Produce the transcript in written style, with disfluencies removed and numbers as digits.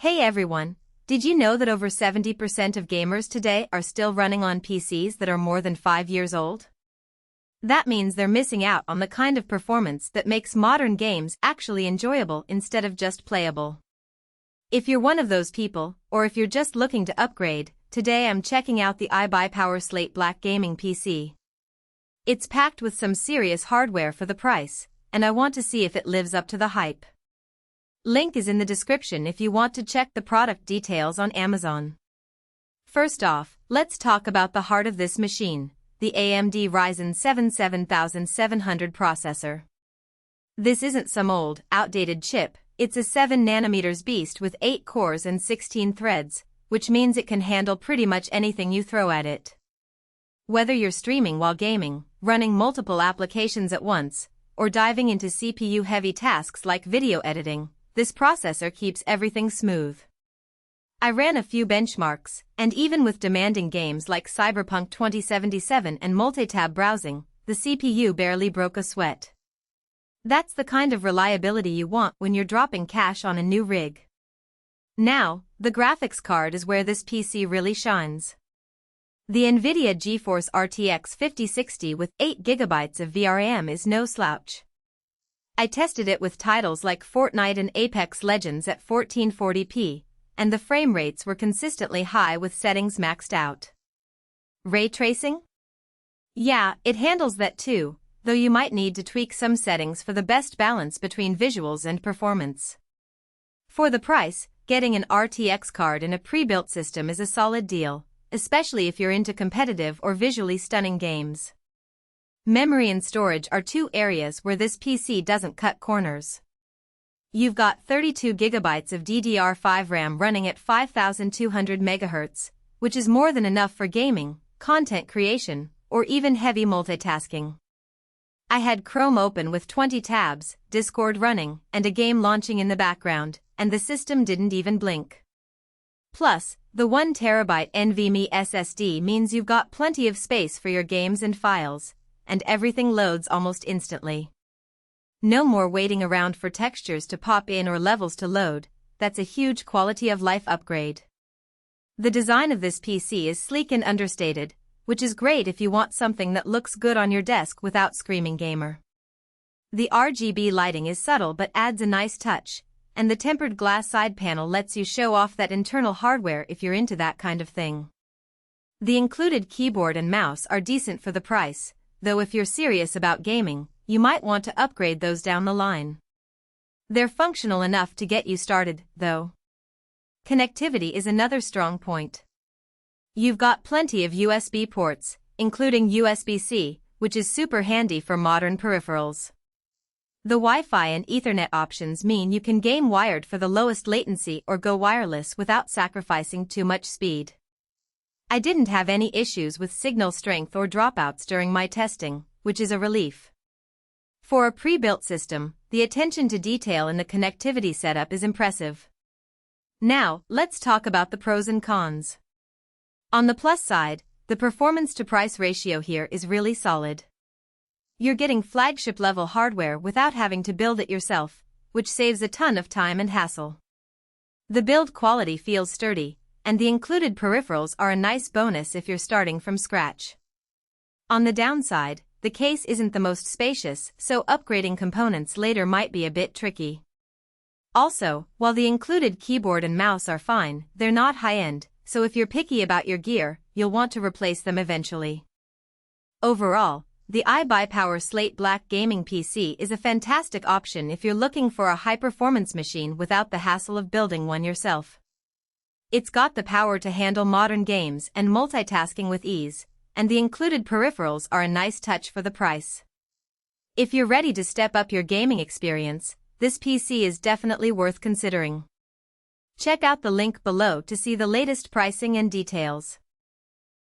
Hey everyone, did you know that over 70% of gamers today are still running on PCs that are more than 5 years old? That means they're missing out on the kind of performance that makes modern games actually enjoyable instead of just playable. If you're one of those people, or if you're just looking to upgrade, today I'm checking out the iBUYPOWER Slate Black gaming PC. It's packed with some serious hardware for the price, and I want to see if it lives up to the hype. Link is in the description if you want to check the product details on Amazon. First off, let's talk about the heart of this machine, the AMD Ryzen 7 7700 processor. This isn't some old, outdated chip, it's a 7nm beast with 8 cores and 16 threads, which means it can handle pretty much anything you throw at it. Whether you're streaming while gaming, running multiple applications at once, or diving into CPU-heavy tasks like video editing, this processor keeps everything smooth. I ran a few benchmarks, and even with demanding games like Cyberpunk 2077 and multi-tab browsing, the CPU barely broke a sweat. That's the kind of reliability you want when you're dropping cash on a new rig. Now, the graphics card is where this PC really shines. The NVIDIA GeForce RTX 5060 with 8GB of VRAM is no slouch. I tested it with titles like Fortnite and Apex Legends at 1440p, and the frame rates were consistently high with settings maxed out. Ray tracing? Yeah, it handles that too, though you might need to tweak some settings for the best balance between visuals and performance. For the price, getting an RTX card in a pre-built system is a solid deal, especially if you're into competitive or visually stunning games. Memory and storage are two areas where this PC doesn't cut corners. You've got 32GB of DDR5 RAM running at 5200 MHz, which is more than enough for gaming, content creation, or even heavy multitasking. I had Chrome open with 20 tabs, Discord running, and a game launching in the background, and the system didn't even blink. Plus, the 1TB NVMe SSD means you've got plenty of space for your games and files, and everything loads almost instantly. No more waiting around for textures to pop in or levels to load. That's a huge quality of life upgrade. The design of this PC is sleek and understated, which is great if you want something that looks good on your desk without screaming gamer. The RGB lighting is subtle but adds a nice touch, and the tempered glass side panel lets you show off that internal hardware if you're into that kind of thing. The included keyboard and mouse are decent for the price, though if you're serious about gaming, you might want to upgrade those down the line. They're functional enough to get you started, though. Connectivity is another strong point. You've got plenty of USB ports, including USB-C, which is super handy for modern peripherals. The Wi-Fi and Ethernet options mean you can game wired for the lowest latency or go wireless without sacrificing too much speed. I didn't have any issues with signal strength or dropouts during my testing, which is a relief. For a pre-built system, the attention to detail in the connectivity setup is impressive. Now, let's talk about the pros and cons. On the plus side, the performance-to-price ratio here is really solid. You're getting flagship-level hardware without having to build it yourself, which saves a ton of time and hassle. The build quality feels sturdy, and the included peripherals are a nice bonus if you're starting from scratch. On the downside, the case isn't the most spacious, so upgrading components later might be a bit tricky. Also, while the included keyboard and mouse are fine, they're not high-end, so if you're picky about your gear, you'll want to replace them eventually. Overall, the iBUYPOWER Slate Black gaming PC is a fantastic option if you're looking for a high-performance machine without the hassle of building one yourself. It's got the power to handle modern games and multitasking with ease, and the included peripherals are a nice touch for the price. If you're ready to step up your gaming experience, this PC is definitely worth considering. Check out the link below to see the latest pricing and details.